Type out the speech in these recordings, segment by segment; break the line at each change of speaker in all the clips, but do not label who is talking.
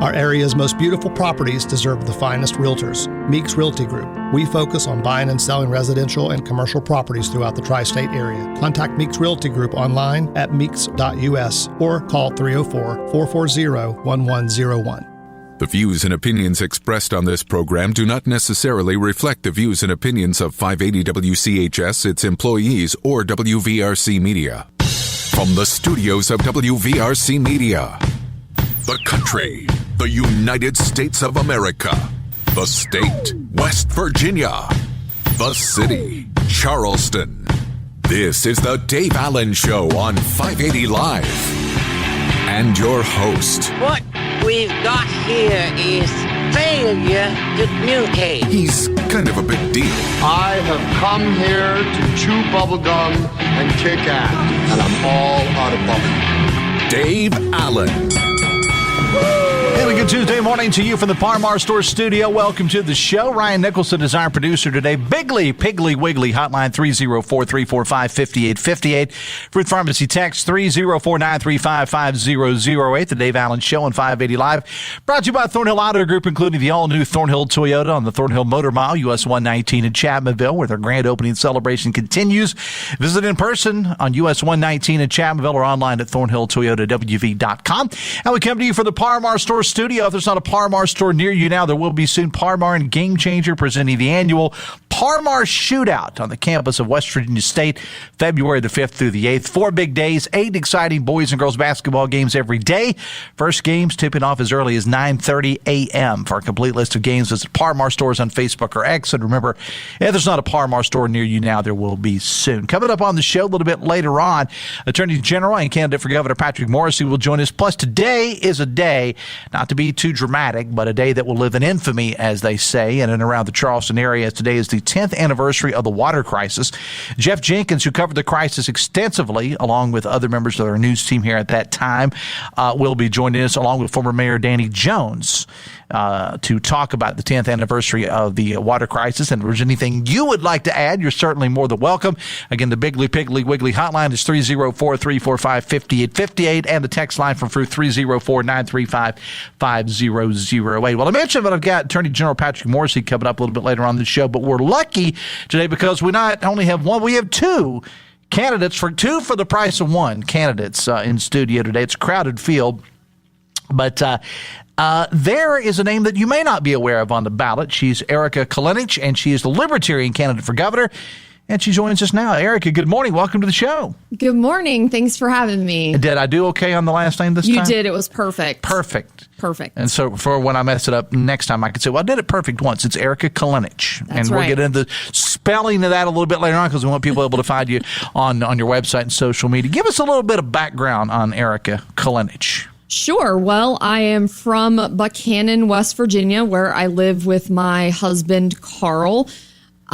Our area's most beautiful properties deserve the finest realtors. Meeks Realty Group. We focus on buying and selling residential and commercial properties throughout the tri-state area. Contact Meeks Realty Group online at meeks.us or call 304-440-1101.
The views and opinions expressed on this program do not necessarily reflect the views and opinions of 580 WCHS, its employees, or WVRC Media. From the studios of WVRC Media, the country, the United States of America, the state, West Virginia, the city, Charleston. This is the Dave Allen Show on 580 Live. And your host.
What we've got here is failure to communicate.
He's kind of a big deal.
I have come here to chew bubblegum and kick ass, and I'm all out of bubblegum.
Dave Allen.
And a good Tuesday morning to you from the Par-Mar Store studio. Welcome to the show. Ryan Nicholson is our producer today. Bigly, Piggly, Wiggly, hotline 304-345-5858. Fruit Pharmacy text 304-935-5008. The Dave Allen Show on 580 Live. Brought to you by Thornhill Auto Group, including the all-new Thornhill Toyota on the Thornhill Motor Mile, US 119 in Chapmanville, where their grand opening celebration continues. Visit in person on US 119 in Chapmanville or online at thornhilltoyotawv.com. And we come to you from the Par-Mar Store studio. If there's not a Par-Mar store near you now, there will be soon. Par-Mar and Game Changer presenting the annual Par-Mar Shootout on the campus of West Virginia State, February the 5th through the 8th. 4 big days, 8 exciting boys and girls basketball games every day. First games tipping off as early as 9:30 a.m. For a complete list of games, visit Par-Mar stores on Facebook or X. And remember, if there's not a Par-Mar store near you now, there will be soon. Coming up on the show a little bit later on, Attorney General and candidate for Governor Patrick Morrisey will join us. Plus, today is a day, not to be too dramatic, but a day that will live in infamy, as they say, in and around the Charleston area. Today is the 10th anniversary of the water crisis. Jeff Jenkins, who covered the crisis extensively, along with other members of our news team here at that time, will be joining us, along with former Mayor Danny Jones, to talk about the 10th anniversary of the water crisis. And if there's anything you would like to add, you're certainly more than welcome. Again, the Bigly, Piggly, Wiggly hotline is 304-345-5858, and the text line from Fruit 304-935-5008. Well, I mentioned that I've got Attorney General Patrick Morrisey coming up a little bit later on the show, but we're lucky today because we not only have one, we have two candidates for the price of one candidates in studio today. It's a crowded field, but there is a name that you may not be aware of on the ballot. She's Erika Kolenich, and she is the Libertarian candidate for governor. And she joins us now. Erika, good morning. Welcome to the show.
Good morning. Thanks for having me.
Did I do okay on the last name this time?
You did. It was perfect.
Perfect.
Perfect.
And so for when I mess it up next time, I can say, well, I did it perfect once. It's Erika Kolenich.
That's
and we'll
right.
get into the spelling of that a little bit later on because we want people able to find you on your website and social media. Give us a little bit of background on Erika Kolenich.
Sure. Well, I am from Buchanan, West Virginia, where I live with my husband, Carl.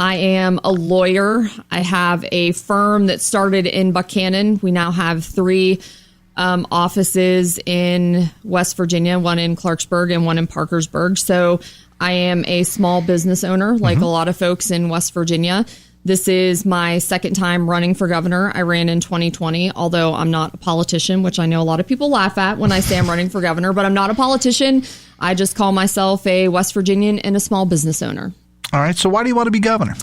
I am a lawyer. I have a firm that started in Buchanan. We now have 3 offices in West Virginia, one in Clarksburg and one in Parkersburg. So I am a small business owner, like a lot of folks in West Virginia. This is my second time running for governor. I ran in 2020, although I'm not a politician, which I know a lot of people laugh at when I say I'm running for governor, but I'm not a politician. I just call myself a West Virginian and a small business owner.
All right. So why do you want to be governor?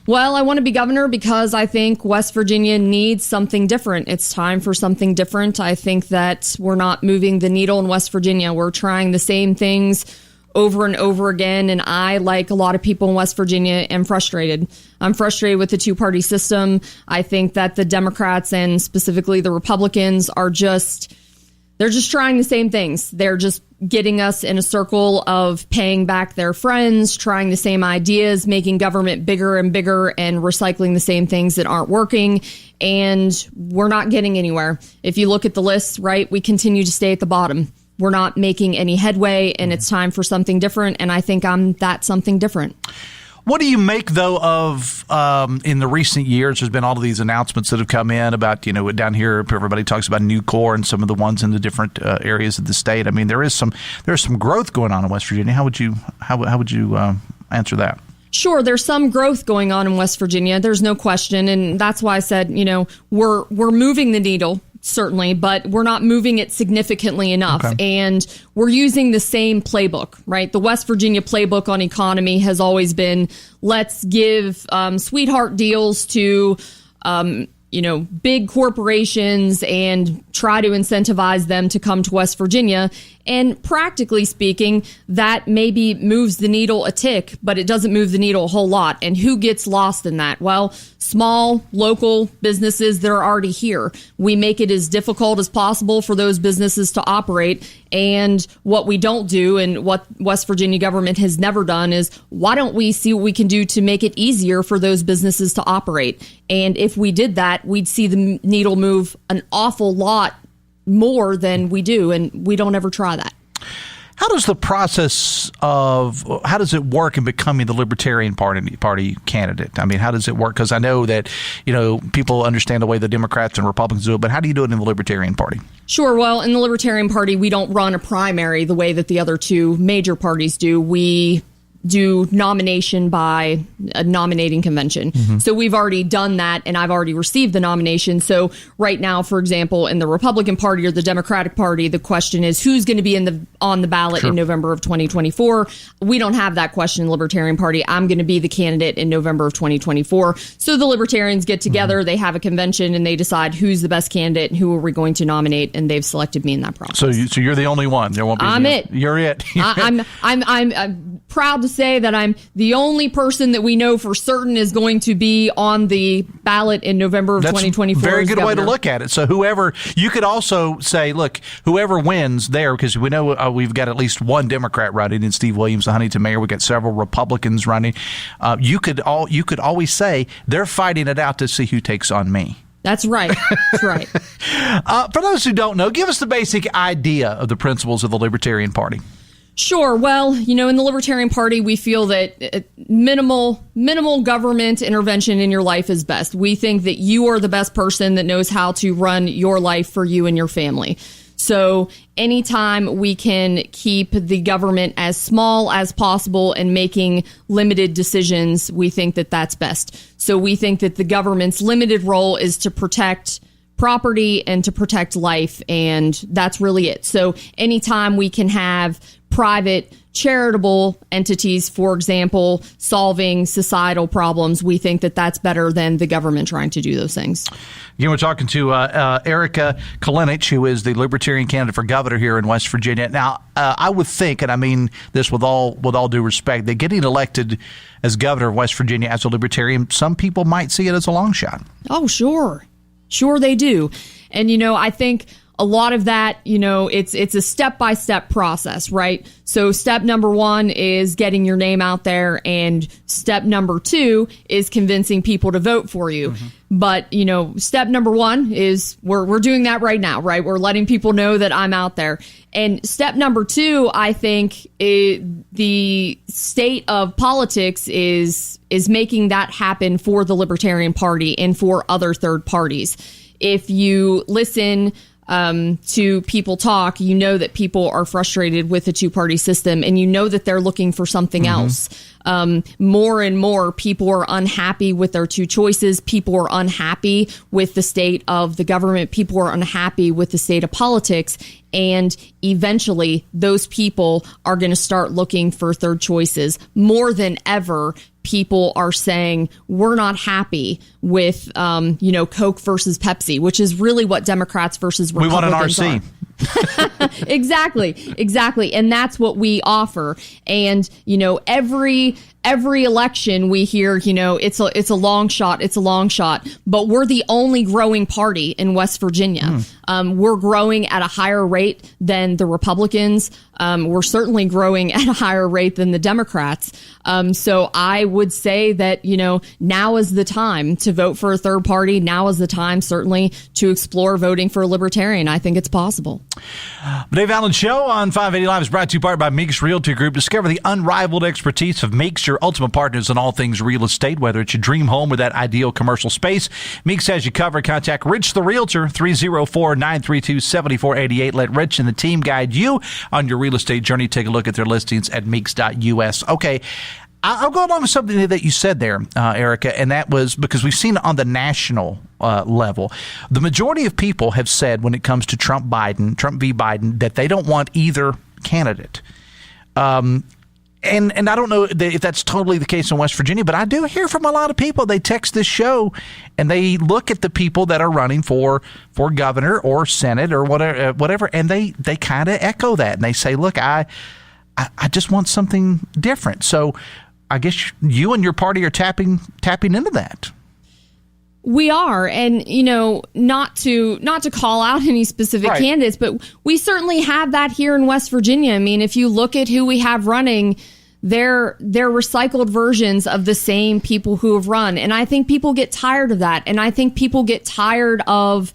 Well, I want to be governor because I think West Virginia needs something different. It's time for something different. I think that we're not moving the needle in West Virginia. We're trying the same things over and over again. And I, like a lot of people in West Virginia, am frustrated. I'm frustrated with the 2-party system. I think that the Democrats and specifically the Republicans are they're just trying the same things. They're just getting us in a circle of paying back their friends, trying the same ideas, making government bigger and bigger, and recycling the same things that aren't working. And we're not getting anywhere. If you look at the list, right, we continue to stay at the bottom. We're not making any headway, and it's time for something different. And I think I'm that something different.
What do you make, though, of in the recent years, there's been all of these announcements that have come in about, down here, everybody talks about Nucor and some of the ones in the different areas of the state. I mean, there's some growth going on in West Virginia. How would you answer that?
Sure, there's some growth going on in West Virginia. There's no question. And that's why I said, we're moving the needle. certainly, but we're not moving it significantly enough.
Okay.
And we're using the same playbook, right? The West Virginia playbook on economy has always been, let's give sweetheart deals to big corporations and try to incentivize them to come to West Virginia. And practically speaking, that maybe moves the needle a tick, but it doesn't move the needle a whole lot. And who gets lost in that? Well, small local businesses that are already here. We make it as difficult as possible for those businesses to operate. And what we don't do, and what West Virginia government has never done, is why don't we see what we can do to make it easier for those businesses to operate? And if we did that, we'd see the needle move an awful lot more than we do, and we don't ever try that.
How does the process how does it work in becoming the Libertarian Party candidate? I mean, how does it work? Because I know that, people understand the way the Democrats and Republicans do it, but how do you do it in the Libertarian Party?
Sure. Well, in the Libertarian Party, we don't run a primary the way that the other two major parties do. We do nomination by a nominating convention. Mm-hmm. So we've already done that, and I've already received the nomination. So right now, for example, in the Republican Party or the Democratic Party, the question is who's going to be on the ballot in November of 2024. We don't have that question in the Libertarian Party. I'm going to be the candidate in November of 2024. So the Libertarians get together, they have a convention, and they decide who's the best candidate and who are we going to nominate, and they've selected me in that process.
So you're the only one. There won't be. You're it.
I'm proud to say that I'm the only person that we know for certain is going to be on the ballot in November of 2024.
Very good
governor.
way to look at it. So you could also say, look, whoever wins there, because we know we've got at least one Democrat running in Steve Williams, the Huntington mayor. We've got several Republicans running. You could always say they're fighting it out to see who takes on me.
That's right. That's right.
For those who don't know, give us the basic idea of the principles of the Libertarian Party.
Sure. Well, in the Libertarian Party, we feel that minimal government intervention in your life is best. We think that you are the best person that knows how to run your life for you and your family. So anytime we can keep the government as small as possible and making limited decisions, we think that that's best. So we think that the government's limited role is to protect property and to protect life, and that's really it. So anytime we can have private charitable entities, for example, solving societal problems, we think that that's better than the government trying to do those things.
Again, we're talking to Erika Kolenich, who is the Libertarian candidate for governor here in West Virginia. Now, I would think, and I mean this with all due respect, that getting elected as governor of West Virginia as a Libertarian, some people might see it as a long shot.
Oh, sure. Sure they do. And, I think a lot of that, it's a step-by-step process, right? So step number one is getting your name out there, and step number two is convincing people to vote for you. Mm-hmm. But, step number one is we're doing that right now, right? We're letting people know that I'm out there. And step number two, I think, the state of politics is making that happen for the Libertarian Party and for other third parties. If you listen to people talk, you know that people are frustrated with the two-party system, and you know that they're looking for something else. More and more people are unhappy with their two choices. People are unhappy with the state of the government. People are unhappy with the state of politics. And eventually, those people are going to start looking for third choices. More than ever, people are saying, we're not happy with, Coke versus Pepsi, which is really what Democrats versus Republicans
we want an RC.
Exactly. And that's what we offer. And, every election we hear, it's a long shot, but we're the only growing party in West Virginia. We're growing at a higher rate than the Republicans. We're certainly growing at a higher rate than the Democrats. So I would say that, now is the time to vote for a third party. Now is the time, certainly, to explore voting for a Libertarian. I think it's possible.
The Dave Allen Show on 580 Live is brought to you by Meeks Realty Group. Discover the unrivaled expertise of Meeks, your ultimate partners in all things real estate, whether it's your dream home or that ideal commercial space. Meeks has you covered. Contact Rich the Realtor, 304-932-7488. Let Rich and the team guide you on your real estate journey. Take a look at their listings at Meeks.us. Okay, I'll go along with something that you said there, Erika, and that was because we've seen on the national level, the majority of people have said when it comes to Trump v. Biden, that they don't want either candidate. And I don't know if that's totally the case in West Virginia, but I do hear from a lot of people. They text this show and they look at the people that are running for governor or Senate or whatever, and they kind of echo that. And they say, look, I just want something different. So I guess you and your party are tapping into that.
We are, and not to call out any specific candidates, but we certainly have that here in West Virginia. I mean, if you look at who we have running, they're recycled versions of the same people who have run, and I think people get tired of that, and I think people get tired of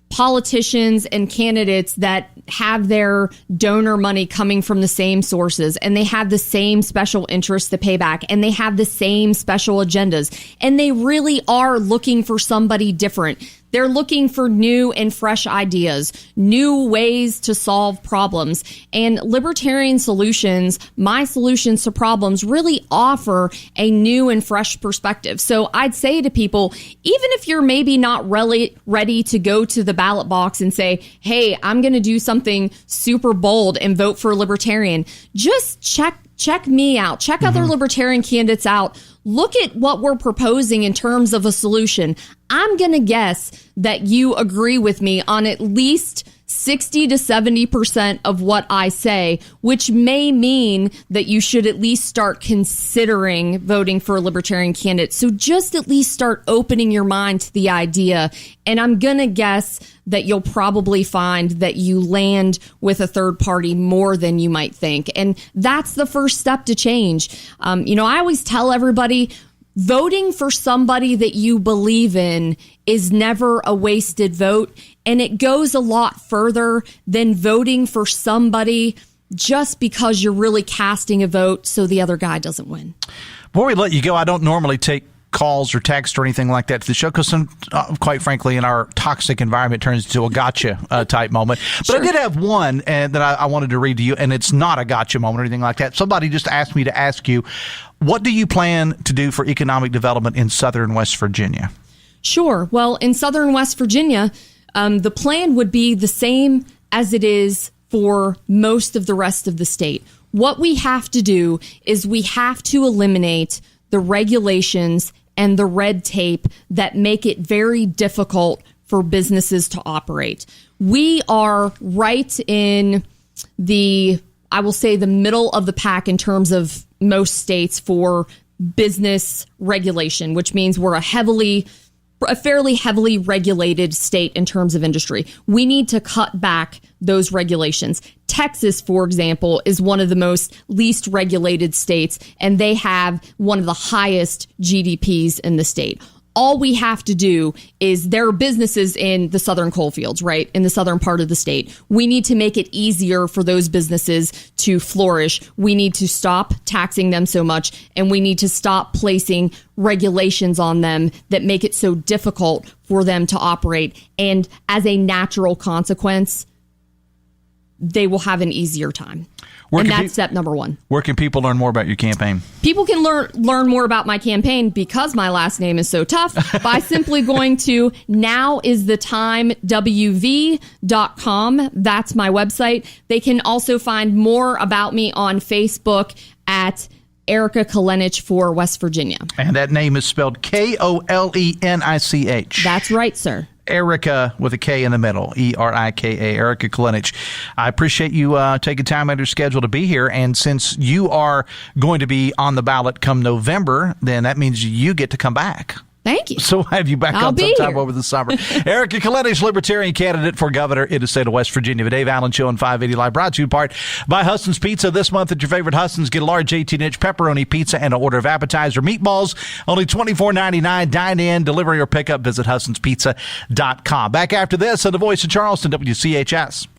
politicians and candidates that have their donor money coming from the same sources, and they have the same special interests to pay back, and they have the same special agendas, and they really are looking for somebody different. They're looking for new and fresh ideas, new ways to solve problems. And Libertarian Solutions, my solutions to problems, really offer a new and fresh perspective. So I'd say to people, even if you're maybe not really ready to go to the ballot box and say, hey, I'm going to do something super bold and vote for a Libertarian, just check me out, check other Libertarian candidates out. Look at what we're proposing in terms of a solution. I'm going to guess that you agree with me on at least 60 to 70% of what I say, which may mean that you should at least start considering voting for a Libertarian candidate. So just at least start opening your mind to the idea. And I'm going to guess that you'll probably find that you land with a third party more than you might think. And that's the first step to change. I always tell everybody, voting for somebody that you believe in is never a wasted vote. And it goes a lot further than voting for somebody just because you're really casting a vote so the other guy doesn't win.
Before we let you go, I don't normally take calls or text or anything like that to the show because, quite frankly, in our toxic environment, it turns into a gotcha type moment. But sure. I did have one that I wanted to read to you, and it's not a gotcha moment or anything like that. Somebody just asked me to ask you, what do you plan to do for economic development in southern West Virginia? Sure. Well, in southern West Virginia, the plan would be the same as it is for most of the rest of the state. What we have to do is we have to eliminate the regulations and the red tape that make it very difficult for businesses to operate. We are right in the middle of the pack in terms of most states for business regulation, which means we're a fairly heavily regulated state in terms of industry. We need to cut back those regulations. Texas, for example, is one of the most least regulated states, and they have one of the highest GDPs in the state. All we have to do is, there are businesses in the southern coal fields, right, in the southern part of the state. We need to make it easier for those businesses to flourish. We need to stop taxing them so much, and we need to stop placing regulations on them that make it so difficult for them to operate. And as a natural consequence, they will have an easier time. And that's step number one. Where can people learn more about your campaign? People can learn more about my campaign, because my last name is so tough, by simply going to nowisthetimewv.com. That's my website. They can also find more about me on Facebook at Erika Kolenich for West Virginia. And that name is spelled Kolenich. That's right, sir. Erika with a K in the middle, Erika, Erika Kolenich. I appreciate you taking time out of your schedule to be here. And since you are going to be on the ballot come November, then that means you get to come back. Thank you. So we'll have you back on sometime over the summer. Erika Kolenich, Libertarian candidate for governor in the state of West Virginia. The Dave Allen Show on 580 Live, brought to you in part by Huston's Pizza. This month at your favorite Huston's, get a large 18-inch pepperoni pizza and an order of appetizer meatballs. Only $24.99. Dine in, delivery, or pickup. Visit HustonsPizza.com. Back after this on the Voice of Charleston, WCHS.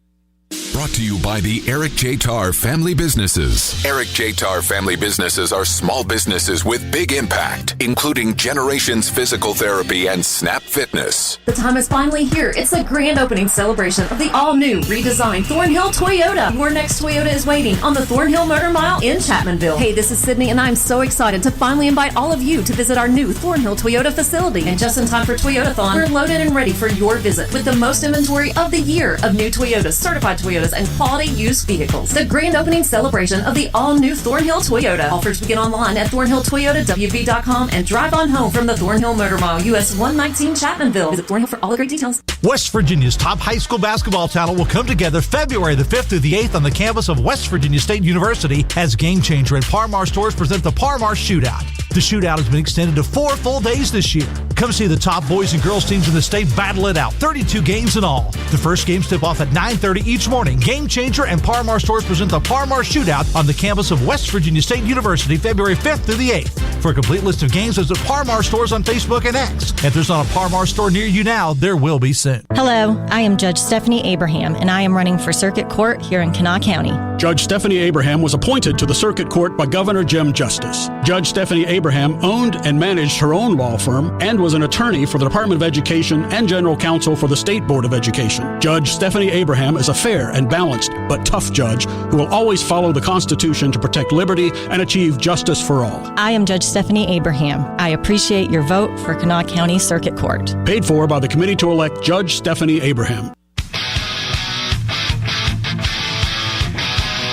Brought to you by the Eric J. Tarr Family Businesses. Eric J. Tarr Family Businesses are small businesses with big impact, including Generations Physical Therapy and Snap Fitness.
The time is finally here. It's the grand opening celebration of the all-new, redesigned Thornhill Toyota. Your next Toyota is waiting on the Thornhill Motor Mile in Chapmanville. Hey, this is Sydney, and I'm so excited to finally invite all of you to visit our new Thornhill Toyota facility. And just in time for Toyotathon, we're loaded and ready for your visit with the most inventory of the year of new Toyotas, certified Toyotas, and quality used vehicles. The grand opening celebration of the all-new Thornhill Toyota. Offers begin online at ThornhillToyotaWV.com and drive on home from the Thornhill Motor Mile, US 119 Chapmanville. Visit Thornhill for all the great details.
West Virginia's top high school basketball talent will come together February the 5th through the 8th on the campus of West Virginia State University as Game Changer and Parmar stores present the Parmar Shootout. The shootout has been extended to 4 full days this year. Come see the top boys and girls teams in the state battle it out. 32 games in all. The first games tip off at 9:30 each morning. Game Changer and Parmar stores present the Parmar Shootout on the campus of West Virginia State University February 5th through the 8th. For a complete list of games, visit Parmar stores on Facebook and X. If there's not a Parmar store near you now, there will be soon.
Hello, I am Judge Stephanie Abraham, and I am running for Circuit Court here in Kanawha County.
Judge Stephanie Abraham was appointed to the Circuit Court by Governor Jim Justice. Judge Stephanie Abraham owned and managed her own law firm and was an attorney for the Department of Education and General Counsel for the State Board of Education. Judge Stephanie Abraham is a fair and balanced but tough judge who will always follow the Constitution to protect liberty and achieve justice for all.
I am Judge Stephanie Abraham. I appreciate your vote for Kanawha County Circuit Court.
Paid for by the committee to elect Judge Stephanie Abraham.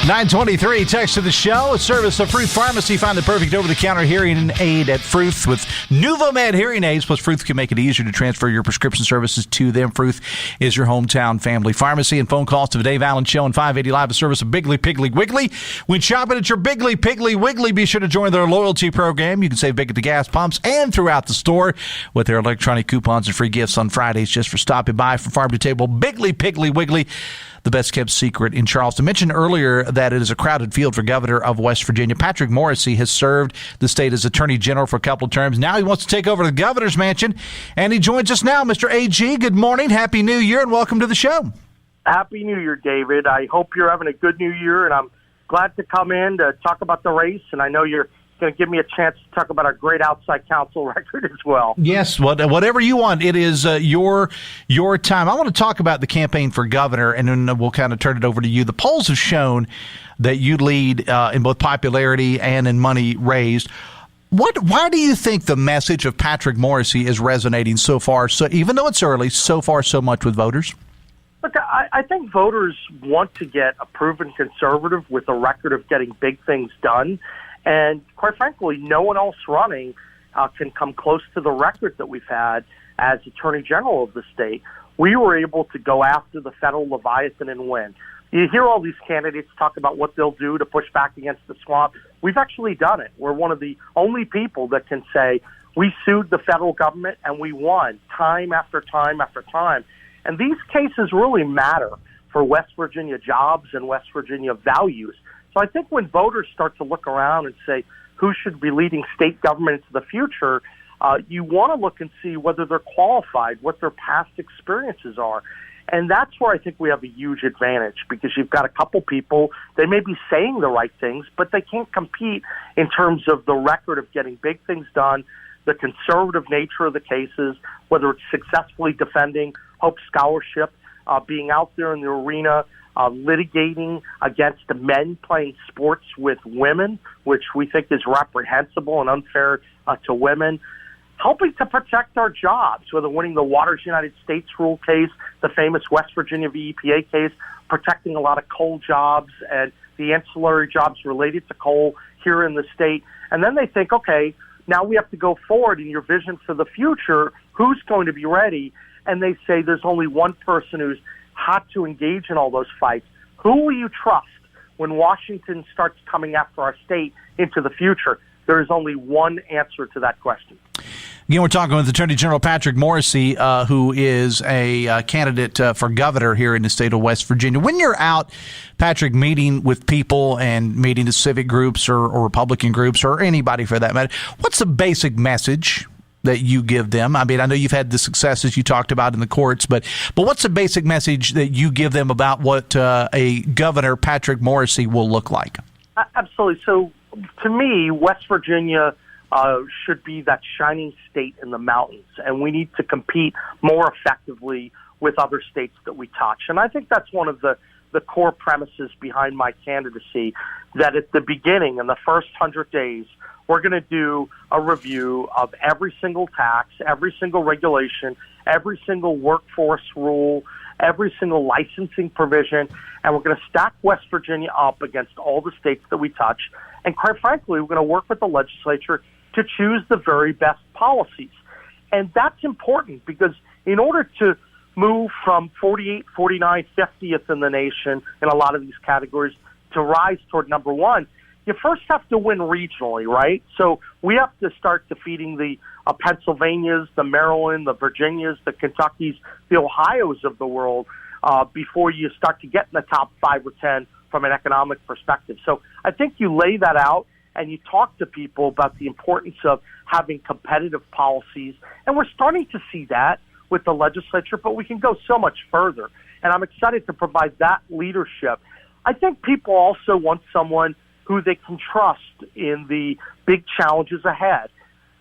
923, text to the show. A service of Fruth Pharmacy. Find the perfect over-the-counter hearing aid at Fruth with NuvoMed hearing aids. Plus, Fruth can make it easier to transfer your prescription services to them. Fruth is your hometown family pharmacy. And phone calls to the Dave Allen Show and 580 Live, a service of Biggly Piggly Wiggly. When shopping at your Biggly Piggly Wiggly, be sure to join their loyalty program. You can save big at the gas pumps and throughout the store with their electronic coupons and free gifts on Fridays just for stopping by from farm to table. Biggly Piggly Wiggly, the best-kept secret in Charleston. Mentioned earlier that it is a crowded field for Governor of West Virginia. Patrick Morrisey has served the state as Attorney General for a couple of terms. Now he wants to take over the governor's mansion, and he joins us now. Mr. AG, good morning, Happy New Year, and welcome to the show.
Happy New Year, David. I hope you're having a good New Year, and I'm glad to come in to talk about the race, and I know you're going to give me a chance to talk about our great outside counsel record as well.
Yes, whatever you want. It is your time. I want to talk about the campaign for governor, and then we'll kind of turn it over to you. The polls have shown that you lead in both popularity and in money raised. Why do you think the message of Patrick Morrisey is resonating so far, so even though it's early, so far so much with voters?
Look, I think voters want to get a proven conservative with a record of getting big things done. And quite frankly, no one else running can come close to the record that we've had as Attorney General of the state. We were able to go after the federal Leviathan and win. You hear all these candidates talk about what they'll do to push back against the swamp. We've actually done it. We're one of the only people that can say we sued the federal government and we won time after time after time. And these cases really matter for West Virginia jobs and West Virginia values. So I think when voters start to look around and say who should be leading state government into the future, you want to look and see whether they're qualified, what their past experiences are. And that's where I think we have a huge advantage, because you've got a couple people, they may be saying the right things, but they can't compete in terms of the record of getting big things done, the conservative nature of the cases, whether it's successfully defending Hope Scholarship, being out there in the arena, litigating against the men playing sports with women, which we think is reprehensible and unfair to women, helping to protect our jobs, whether winning the Waters United States rule case, the famous West Virginia v. EPA case, protecting a lot of coal jobs and the ancillary jobs related to coal here in the state. And then they think, okay, now we have to go forward in your vision for the future. Who's going to be ready? And they say there's only one person who's hot to engage in all those fights. Who will you trust when Washington starts coming after our state into the future? There is only one answer to that question.
Again, we're talking with Attorney General Patrick Morrisey, who is a candidate for governor here in the state of West Virginia. When you're out, Patrick, meeting with people and meeting the civic groups or Republican groups or anybody for that matter, what's the basic message that you give them? I mean, I know you've had the successes you talked about in the courts, but what's the basic message that you give them about what a Governor Patrick Morrisey will look like?
Absolutely. So to me, West Virginia should be that shining state in the mountains, and we need to compete more effectively with other states that we touch. And I think that's one of the core premises behind my candidacy, that at the beginning, in the first 100 days, we're going to do a review of every single tax, every single regulation, every single workforce rule, every single licensing provision, and we're going to stack West Virginia up against all the states that we touch. And quite frankly, we're going to work with the legislature to choose the very best policies. And that's important because in order to move from 48, 49, 50th in the nation in a lot of these categories to rise toward number one, you first have to win regionally, right? So we have to start defeating the Pennsylvanias, the Maryland, the Virginias, the Kentuckys, the Ohios of the world before you start to get in the top 5 or 10 from an economic perspective. So I think you lay that out and you talk to people about the importance of having competitive policies. And we're starting to see that with the legislature, but we can go so much further. And I'm excited to provide that leadership. I think people also want someone who they can trust in the big challenges ahead.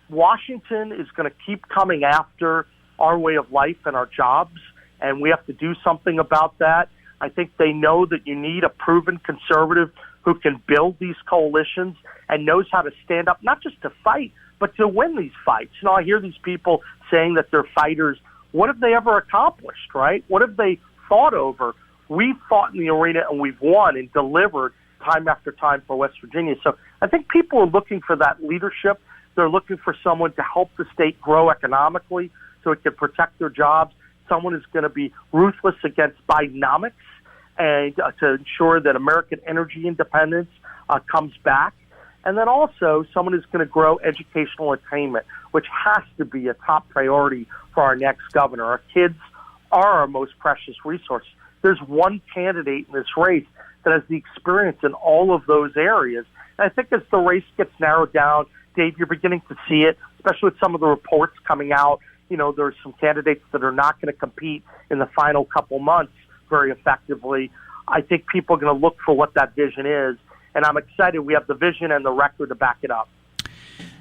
Washington is going to keep coming after our way of life and our jobs, and we have to do something about that. I think they know that you need a proven conservative who can build these coalitions and knows how to stand up, not just to fight, but to win these fights. You know, I hear these people saying that they're fighters. What have they ever accomplished, right? What have they fought over? We've fought in the arena and we've won and delivered time after time for West Virginia. So I think people are looking for that leadership. They're looking for someone to help the state grow economically so it can protect their jobs. Someone who's going to be ruthless against Bidenomics and to ensure that American energy independence comes back. And then also someone who's going to grow educational attainment, which has to be a top priority for our next governor. Our kids are our most precious resource. There's one candidate in this race that has the experience in all of those areas. And I think as the race gets narrowed down, Dave, you're beginning to see it, especially with some of the reports coming out. You know, there's some candidates that are not going to compete in the final couple months very effectively. I think people are going to look for what that vision is. And I'm excited we have the vision and the record to back it up.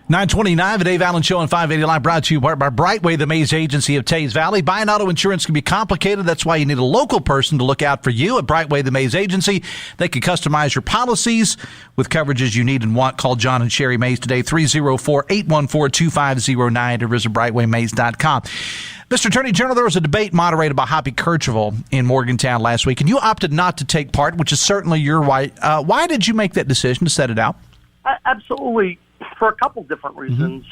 929, the Dave Allen Show on 580 Live, brought to you by Brightway, the Maze Agency of Tays Valley. Buying auto insurance can be complicated. That's why you need a local person to look out for you at Brightway, the Maze Agency. They can customize your policies with coverages you need and want. Call John and Sherry Maze today, 304-814-2509, or visit brightwaymaze.com. Mr. Attorney General, there was a debate moderated by Hoppy Kercheval in Morgantown last week, and you opted not to take part, which is certainly your right. Why did you make that decision to set it out?
Absolutely. For a couple different reasons.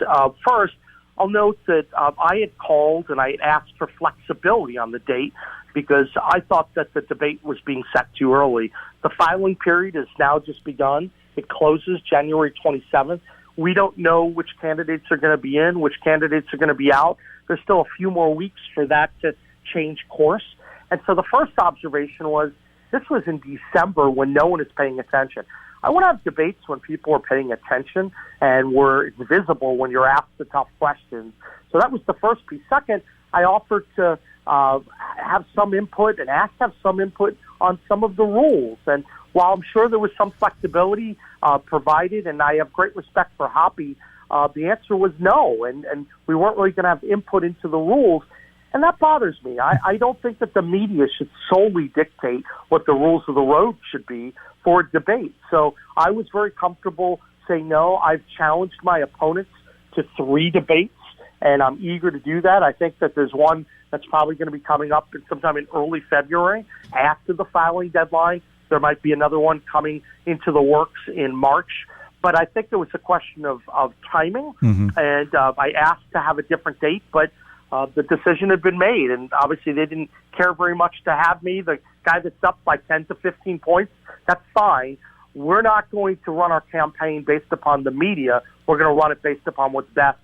First, I'll note that I had called and I had asked for flexibility on the date because I thought that the debate was being set too early. The filing period has now just begun. It closes January 27th. We don't know which candidates are going to be in, which candidates are going to be out. There's still a few more weeks for that to change course. And so the first observation was this was in December when no one is paying attention. I want to have debates when people are paying attention and where it's visible when you're asked the tough questions. So that was the first piece. Second, I offered to have some input and asked to have some input on some of the rules. And while I'm sure there was some flexibility provided, and I have great respect for Hoppy, the answer was no. And we weren't really going to have input into the rules. And that bothers me. I don't think that the media should solely dictate what the rules of the road should be for a debate. So I was very comfortable saying no. I've challenged my opponents to 3 debates, and I'm eager to do that. I think that there's one that's probably going to be coming up sometime in early February after the filing deadline. There might be another one coming into the works in March. But I think there was a question of timing, and I asked to have a different date, but the decision had been made, and obviously they didn't care very much to have me, the guy that's up by 10 to 15 points. That's fine. We're not going to run our campaign based upon the media. We're going to run it based upon what's best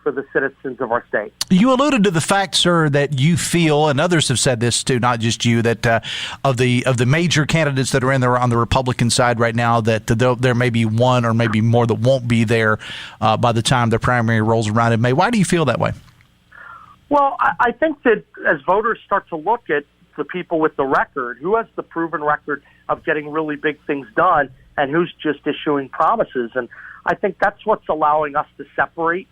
for the citizens of our state.
You alluded to the fact, sir, that you feel, and others have said this too, not just you, that of the major candidates that are in there on the Republican side right now, that there may be one or maybe more that won't be there by the time the primary rolls around in May. Why do you feel that way?
Well, I think that as voters start to look at the people with the record, who has the proven record of getting really big things done and who's just issuing promises, and I think that's what's allowing us to separate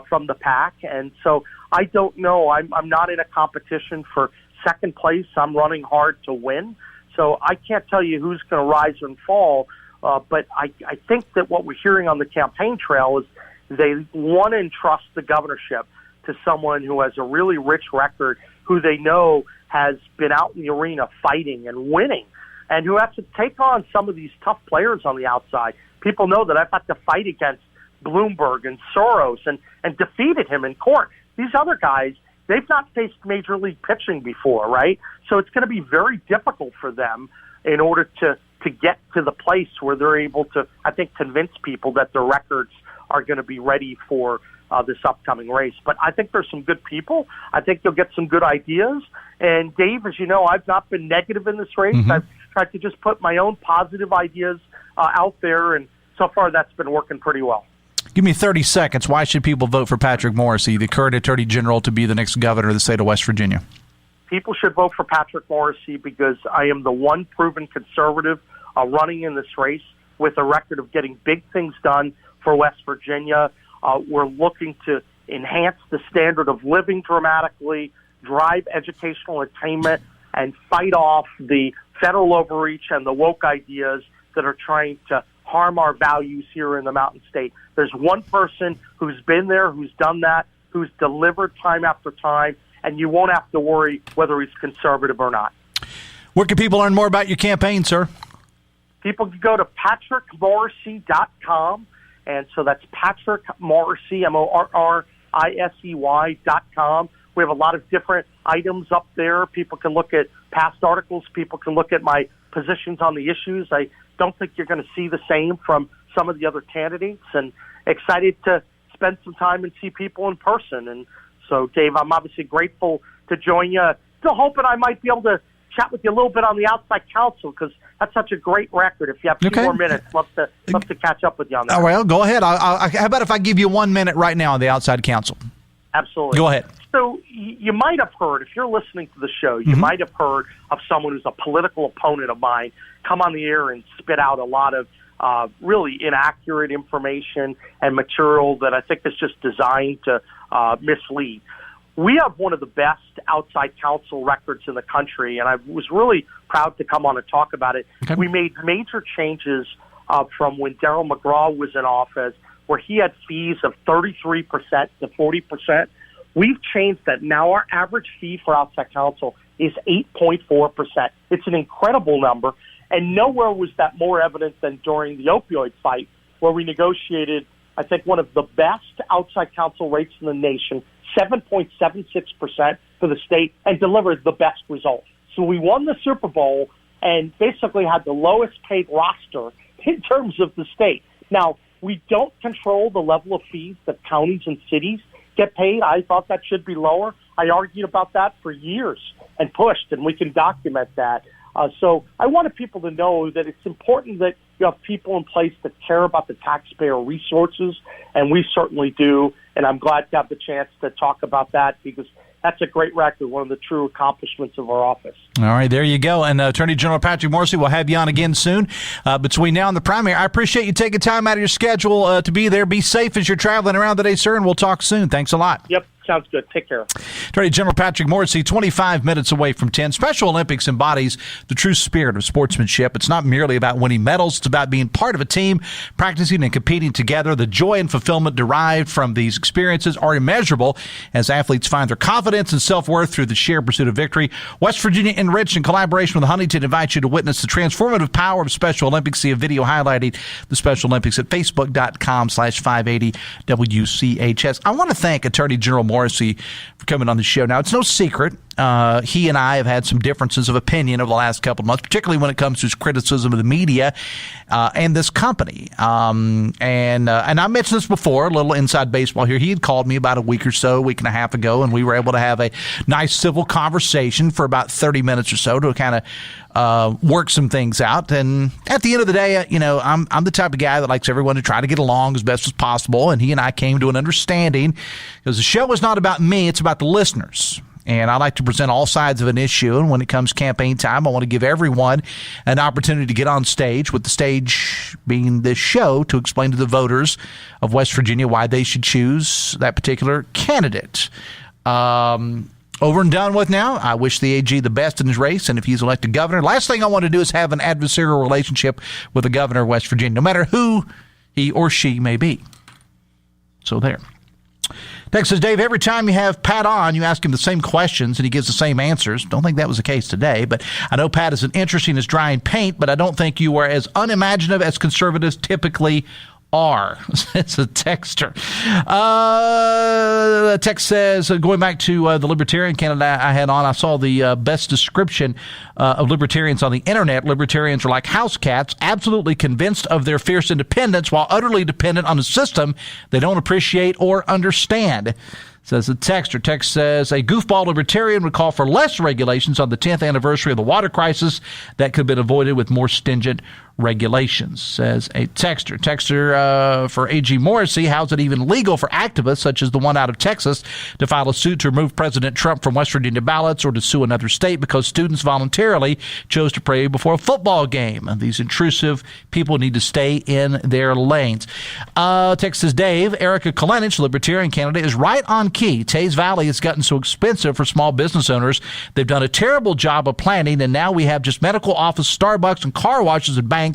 from the pack. And so I don't know. I'm not in a competition for second place. I'm running hard to win. So I can't tell you who's going to rise and fall. But I think that what we're hearing on the campaign trail is they want to entrust the governorship to someone who has a really rich record, who they know has been out in the arena fighting and winning, and who has to take on some of these tough players on the outside. People know that I've had to fight against Bloomberg and Soros and defeated him in court. These other guys, they've not faced major league pitching before, right? So it's going to be very difficult for them in order to get to the place where they're able to, I think, convince people that their records are going to be ready for this upcoming race. But I think there's some good people. I think you'll get some good ideas. And Dave, as you know, I've not been negative in this race. I've tried to just put my own positive ideas out there, and so far that's been working pretty well.
Give me 30 seconds. Why should people vote for Patrick Morrisey, the current Attorney General, to be the next governor of the state of West Virginia?
People should vote for Patrick Morrisey because I am the one proven conservative running in this race with a record of getting big things done for West Virginia. We're looking to enhance the standard of living dramatically, drive educational attainment, and fight off the federal overreach and the woke ideas that are trying to harm our values here in the Mountain State. There's one person who's been there, who's done that, who's delivered time after time, and you won't have to worry whether he's conservative or not.
Where can people learn more about your campaign, sir?
People can go to patrickmorrisey.com, and so that's Patrick Morrisey, MORRISEY.com. We have a lot of different items up there. People can look at past articles. People can look at my positions on the issues. I don't think you're going to see the same from some of the other candidates, and excited to spend some time and see people in person. And so, Dave, I'm obviously grateful to join you. Still hoping I might be able to chat with you a little bit on the outside counsel, because that's such a great record. If you have 2 more minutes, love to catch up with you on that.
Oh, well, go ahead. How about if I give you 1 minute right now on the outside counsel?
Absolutely.
Go ahead.
So you might have heard, if you're listening to the show, you might have heard of someone who's a political opponent of mine come on the air and spit out a lot of really inaccurate information and material that I think is just designed to mislead. We have one of the best outside counsel records in the country, and I was really proud to come on and talk about it. Okay. We made major changes from when Darryl McGraw was in office, where he had fees of 33% to 40%. We've changed that. Now our average fee for outside counsel is 8.4%. It's an incredible number, and nowhere was that more evident than during the opioid fight, where we negotiated, I think, one of the best outside counsel rates in the nation, 7.76% for the state, and delivered the best result. So we won the Super Bowl and basically had the lowest paid roster in terms of the state. Now, we don't control the level of fees that counties and cities get paid. I thought that should be lower. I argued about that for years and pushed, and we can document that. So I wanted people to know that it's important that you have people in place that care about the taxpayer resources, and we certainly do. And I'm glad to have the chance to talk about that, because that's a great record, one of the true accomplishments of our office.
All right, there you go. And Attorney General Patrick Morrisey, will have you on again soon. Between now and the primary, I appreciate you taking time out of your schedule to be there. Be safe as you're traveling around today, sir, and we'll talk soon. Thanks a lot.
Yep. Sounds good. Take care.
Attorney General Patrick Morrisey, 25 minutes away from 10. Special Olympics embodies the true spirit of sportsmanship. It's not merely about winning medals. It's about being part of a team, practicing and competing together. The joy and fulfillment derived from these experiences are immeasurable as athletes find their confidence and self-worth through the shared pursuit of victory. West Virginia Enriched, in collaboration with Huntington, invites you to witness the transformative power of Special Olympics. See a video highlighting the Special Olympics at facebook.com/580WCHS. I want to thank Attorney General Morrisey for coming on the show. Now, it's no secret he and I have had some differences of opinion over the last couple of months, particularly when it comes to his criticism of the media and this company. And I mentioned this before, a little inside baseball here. He had called me about a week and a half ago, and we were able to have a nice civil conversation for about 30 minutes or so to kind of work some things out. And at the end of the day, I'm the type of guy that likes everyone to try to get along as best as possible. And he and I came to an understanding because the show is not about me, it's about the listeners. And I like to present all sides of an issue. And when it comes campaign time, I want to give everyone an opportunity to get on stage, with the stage being this show, to explain to the voters of West Virginia why they should choose that particular candidate. Over and done with now. I wish the AG the best in his race, and if he's elected governor, last thing I want to do is have an adversarial relationship with the governor of West Virginia, no matter who he or she may be. So there. Text says, Dave, every time you have Pat on, you ask him the same questions and he gives the same answers. Don't think that was the case today, but I know Pat isn't interesting as drying paint, but I don't think you are as unimaginative as conservatives typically are. It's a texter. The text says, going back to the Libertarian candidate I had on, I saw the best description of libertarians on the internet. Libertarians are like house cats, absolutely convinced of their fierce independence while utterly dependent on a system they don't appreciate or understand. Says the texter. Text says, a goofball libertarian would call for less regulations on the 10th anniversary of the water crisis that could have been avoided with more stringent regulations, says a texter. Texter for A.G. Morrisey, how's it even legal for activists such as the one out of Texas to file a suit to remove President Trump from West Virginia ballots or to sue another state because students voluntarily chose to pray before a football game? And these intrusive people need to stay in their lanes. Text says, Dave, Erika Kolenich, Libertarian candidate, is right on key. Taze Valley has gotten so expensive for small business owners. They've done a terrible job of planning, and now we have just medical office, Starbucks, and car washes and banks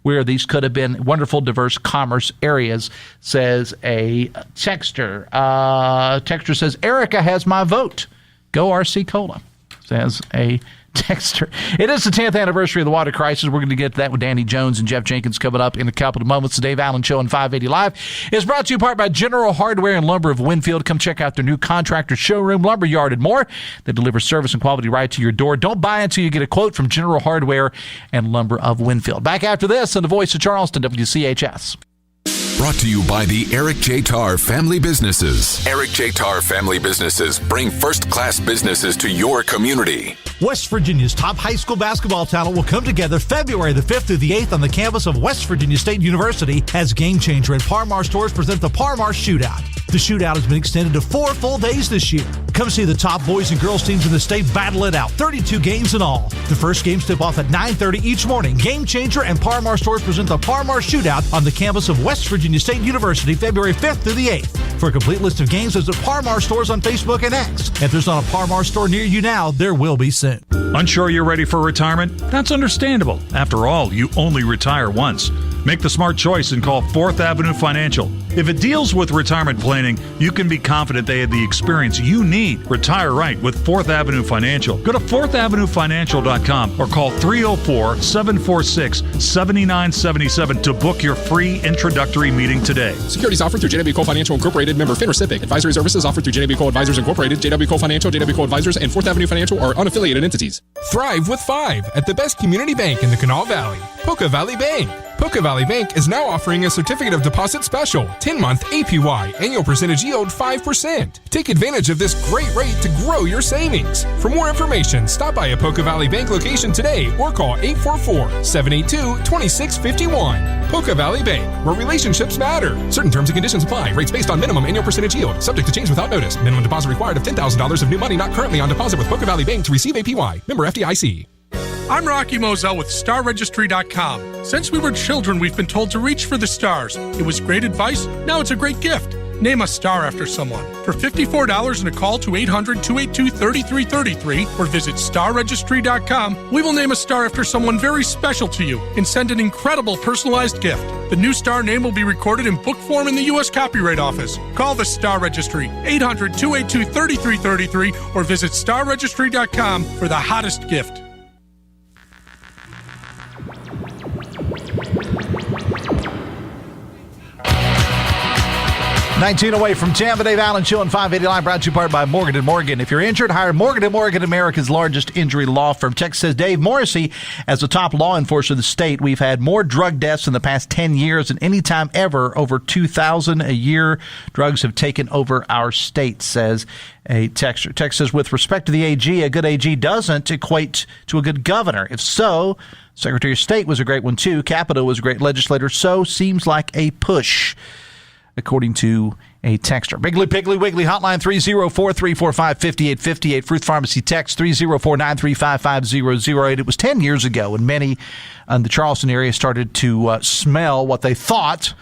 where these could have been wonderful, diverse commerce areas, says a texter. Texter says, Erika has my vote. Go RC Cola, says a texter. It is the 10th anniversary of the water crisis. We're going to get to that with Danny Jones and Jeff Jenkins coming up in a couple of moments. The Dave Allen Show on 580 Live is brought to you in part by General Hardware and Lumber of Winfield. Come check out their new contractor showroom, lumber yard, and more. They deliver service and quality right to your door. Don't buy until you get a quote from General Hardware and Lumber of Winfield. Back after this on the Voice of Charleston, WCHS.
Brought to you by the Eric J. Tarr Family Businesses. Eric J. Tarr Family Businesses bring first-class businesses to your community.
West Virginia's top high school basketball talent will come together February the 5th through the 8th on the campus of West Virginia State University as Game Changer and Parmar stores present the Parmar Shootout. The shootout has been extended to 4 full days this year. Come see the top boys and girls teams in the state battle it out. 32 games in all. The first games tip off at 9:30 each morning. Game Changer and Parmar stores present the Parmar Shootout on the campus of West Virginia State University February 5th through the 8th. For a complete list of games, visit Parmar stores on Facebook and X. If there's not a Parmar store near you now, there will be soon.
Unsure you're ready for retirement? That's understandable. After all, you only retire once. Make the smart choice and call 4th Avenue Financial. If it deals with retirement planning, you can be confident they have the experience you need. Retire right with 4th Avenue Financial. Go to 4thavenuefinancial.com or call 304-746-7977 to book your free introductory meeting today.
Securities offered through JW Cole Financial Incorporated, member FINRA SIPC. Advisory services offered through JW Cole Advisors Incorporated, JW Cole Financial, JW Cole Advisors, and 4th Avenue Financial are unaffiliated entities.
Thrive with 5 at the best community bank in the Kanawha Valley, Poca Valley Bank. Poca Valley Bank is now offering a certificate of deposit special, 10-month APY, annual percentage yield 5%. Take advantage of this great rate to grow your savings. For more information, stop by a Poca Valley Bank location today or call 844-782-2651. Poca Valley Bank, where relationships matter. Certain terms and conditions apply. Rates based on minimum annual percentage yield. Subject to change without notice. Minimum deposit required of $10,000 of new money not currently on deposit with Poca Valley Bank to receive APY. Member FDIC.
I'm Rocky Moselle with StarRegistry.com. Since we were children, we've been told to reach for the stars. It was great advice. Now it's a great gift. Name a star after someone. For $54 and a call to 800-282-3333 or visit StarRegistry.com, we will name a star after someone very special to you and send an incredible personalized gift. The new star name will be recorded in book form in the U.S. Copyright Office. Call the Star Registry, 800-282-3333 or visit StarRegistry.com for the hottest gift.
19 away from Tampa. Dave Allen Show on 580 Live, brought to you part by Morgan & Morgan. If you're injured, hire Morgan & Morgan, America's largest injury law firm. Text says, Dave Morrisey, as the top law enforcer of the state, we've had more drug deaths in the past 10 years than any time ever. Over 2,000 a year. Drugs have taken over our state, says a texter. Text says, with respect to the AG, a good AG doesn't equate to a good governor. If so, Secretary of State was a great one, too. Capito was a great legislator. So seems like a push, according to a texter. Biggly Piggly Wiggly hotline 304-345-5858. Fruth Pharmacy text 304-935-5008. It was 10 years ago when many in the Charleston area started to smell what they thought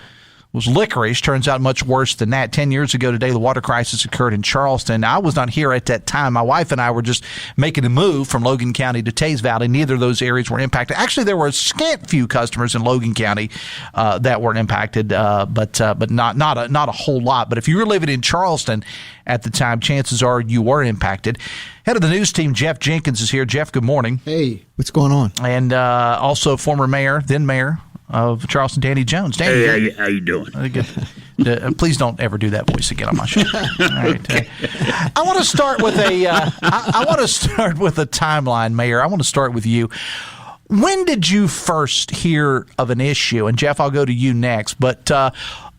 was licorice. Turns out much worse than that. 10 years ago today, the water crisis occurred in Charleston. I was not here at that time. My wife and I were just making a move from Logan County to Taze Valley. Neither of those areas were impacted. Actually, there were a scant few customers in Logan County that were impacted, but not a whole lot. But if you were living in Charleston at the time, chances are you were impacted. Head of the news team, Jeff Jenkins, is here. Jeff, good morning.
Hey, what's going on?
And also former mayor, then mayor of Charleston, Danny Jones. Danny,
hey, how you doing?
Good. Please don't ever do that voice again on my show. All right. I want to start with I want to start with a timeline, Mayor. I want to start with you. When did you first hear of an issue? And Jeff, I'll go to you next. But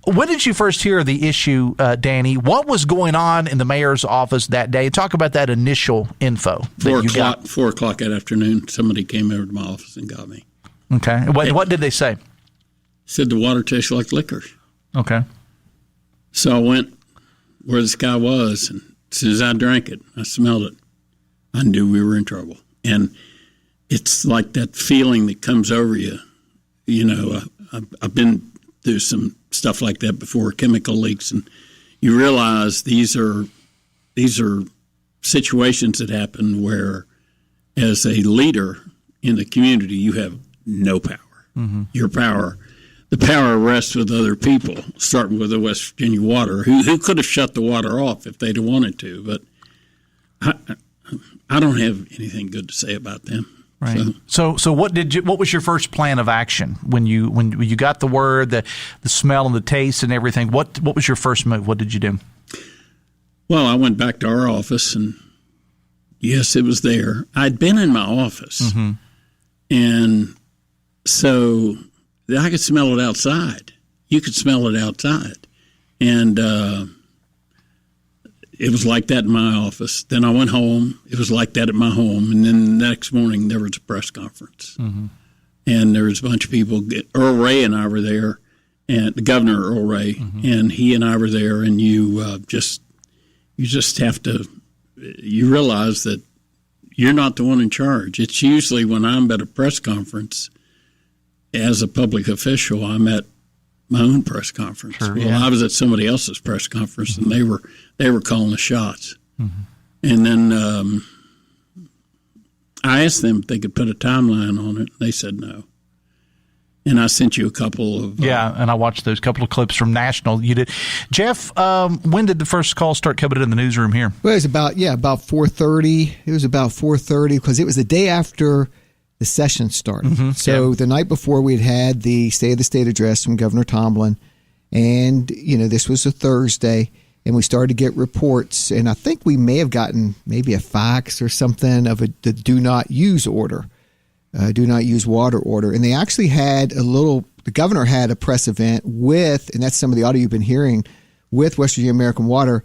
when did you first hear of the issue, Danny? What was going on in the mayor's office that day? Talk about that initial info.
4 o'clock that afternoon, somebody came over to my office and got me.
Okay. What did they say?
Said the water tastes like liquor.
Okay.
So I went where this guy was, and as soon as I drank it, I smelled it. I knew we were in trouble. And it's like that feeling that comes over you. You know, I've been through some stuff like that before, chemical leaks, and you realize these are situations that happen where, as a leader in the community, you have no power. Mm-hmm. The power rests with other people, starting with the West Virginia Water, who could have shut the water off if they'd wanted to. But I don't have anything good to say about them.
Right. So what was your first plan of action when you got the word, the smell and the taste and everything? What was your first move? What did you do?
Well, I went back to our office, and yes, it was there. I'd been in my office, mm-hmm. and so I could smell it outside. You could smell it outside. And it was like that in my office. Then I went home. It was like that at my home. And then the next morning there was a press conference. Mm-hmm. And there was a bunch of people. Earl Ray and I were there, and the Governor Earl Ray, mm-hmm. and he and I were there. And you just have to – you realize that you're not the one in charge. It's usually when I'm at a press conference – as a public official, I'm at my own press conference. Sure, well, yeah. I was at somebody else's press conference, and they were calling the shots. Mm-hmm. And then I asked them if they could put a timeline on it. They said no. And I sent you a couple of
and I watched those couple of clips from National. You did, Jeff. When did the first call start coming in the newsroom here?
Well, it was about 4:30. It was about 4:30 because it was the day after the session started. Mm-hmm. So the night before, we had the State of the State address from Governor Tomlin, and this was a Thursday, and we started to get reports, and I think we may have gotten maybe a fax or something of the do not use order, do not use water order, and they actually had the governor had a press event with, and that's some of the audio you've been hearing, with West Virginia American Water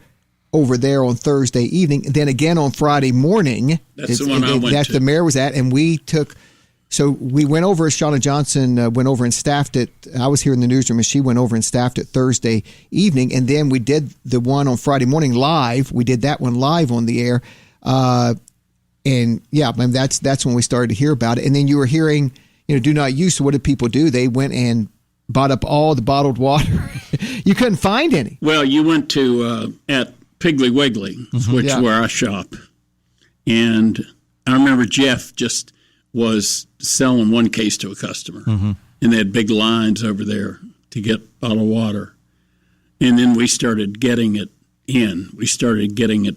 over there on Thursday evening, and then again on Friday morning.
That's the one I went
that
to.
The mayor was at, and we went over, Shauna Johnson went over and staffed it. I was here in the newsroom, and she went over and staffed it Thursday evening, and then we did the one on Friday morning live. We did that one live on the air, and that's when we started to hear about it. And then you were hearing, do not use. So what did people do? They went and bought up all the bottled water. You couldn't find any.
Well, you went to at Piggly Wiggly, mm-hmm. which is where I shop. And I remember Jeff just was selling one case to a customer. Mm-hmm. And they had big lines over there to get bottled water. And then we started getting it in. We started getting it.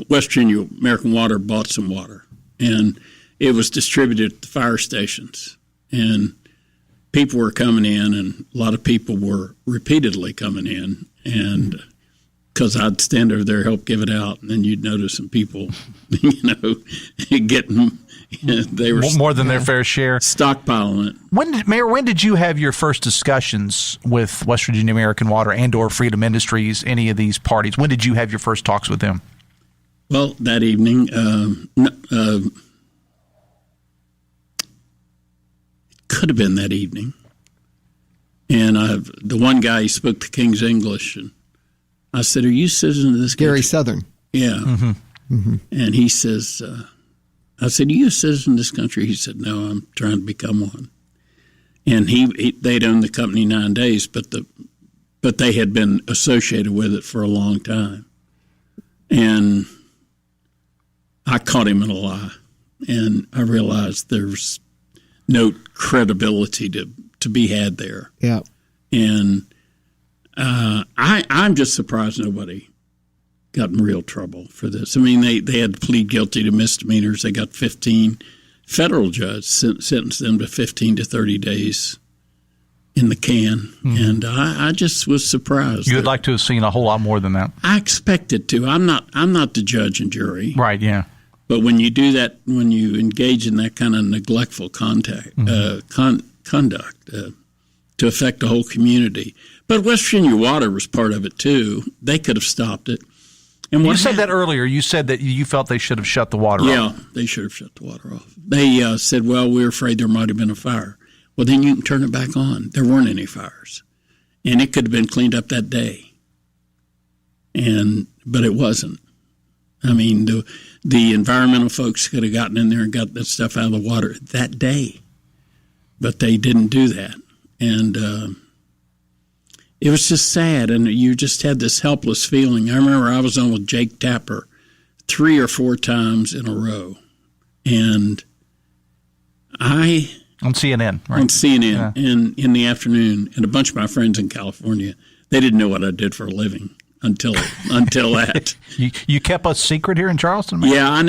West Virginia American Water bought some water. And it was distributed at the fire stations. And people were coming in, and a lot of people were repeatedly coming in. and because I'd stand over there, help give it out, and then you'd notice some people, getting they were
more than their fair share,
stockpiling it.
Mayor, when did you have your first discussions with West Virginia American Water and/or Freedom Industries? Any of these parties? When did you have your first talks with them?
Well, that evening, could have been that evening. And the one guy, he spoke the King's English, and I said, "Are you citizen of this country?"
Gary Southern.
Yeah. And he says, I said, "Are you a citizen of this country?" He said, "No, I'm trying to become one." And they'd owned the company 9 days, but they had been associated with it for a long time. And I caught him in a lie, and I realized there's no credibility to be had there.
Yeah.
And I'm just surprised nobody got in real trouble for this. I mean, they had to plead guilty to misdemeanors. They got 15. Federal judge sentenced them to 15 to 30 days in the can. And I just was surprised.
You would like to have seen a whole lot more than that.
I expected to. I'm not the judge and jury.
Right, yeah.
But when you do that, when you engage in that kind of neglectful conduct to affect the whole community. But West Virginia Water was part of it, too. They could have stopped it. And
you said that earlier. You said that you felt they should have shut the water off.
Yeah, they should have shut the water off. They said, well, we're afraid there might have been a fire. Well, then you can turn it back on. There weren't any fires. And it could have been cleaned up that day. But it wasn't. I mean, the environmental folks could have gotten in there and got that stuff out of the water that day. But they didn't do that. And it was just sad, and you just had this helpless feeling. I remember I was on with Jake Tapper 3 or 4 times in a row. And
on CNN, right?
On CNN, and in the afternoon, and a bunch of my friends in California, they didn't know what I did for a living until that.
You kept us secret here in Charleston, man?
Yeah,